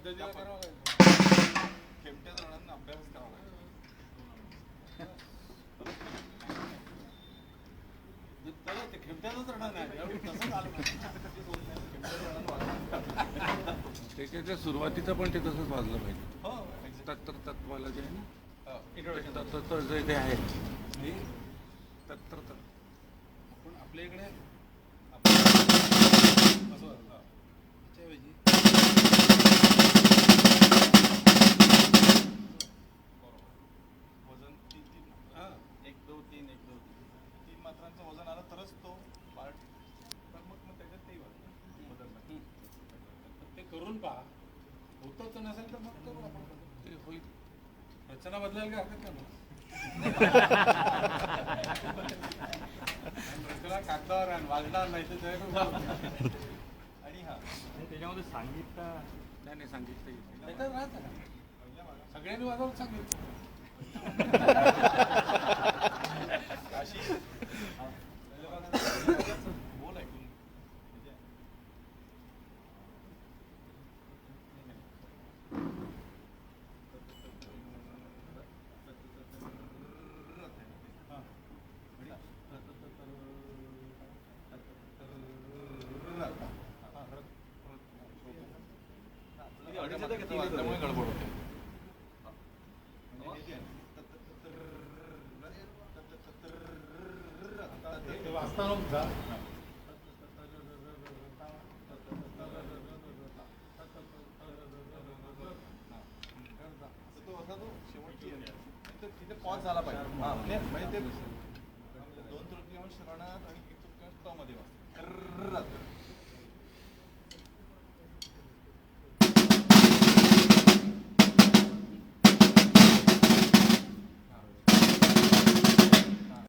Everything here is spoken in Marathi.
पद्धतीला करावं लागेल. खेमट्या जणांना अभ्यास करावा लागेल. ते खेमट्यातच राहणार नाही तसंच आलं त्याच्या सुरुवातीचं पण ते तसंच वाजलं पाहिजे. हो तत्वाला जे आहे ना इंट्रोडक्शन जे आहे तत्तर पण आपल्या इकडे वजन तीन हां 1 2 3 1 2 3 मात्रांचं वजन आलं तरच तो पार्ट. पण मग त्याच्यात तेही बदलणार ते करून पहा. होतं तर नसेल तर मग करू आपण. ते होईल. रचना बदलायला काय हरकत नाही. रचना कागदावर वाजणार नाही तर आणि हा त्याच्यामध्ये सांगितलं नाही सांगितलं त्याच्यात राहतं ना सगळ्यांनी वाजवून सांगितलं. अशी बोल ऐकून त्यामुळे गडबड होते. ते वाचताना सुद्धा तो शेवटची तिथे पॉज झाला पाहिजे. म्हणजे ते 2 तृतीयांश रणात आणि 1 तृतीयांश मध्ये वाजतात.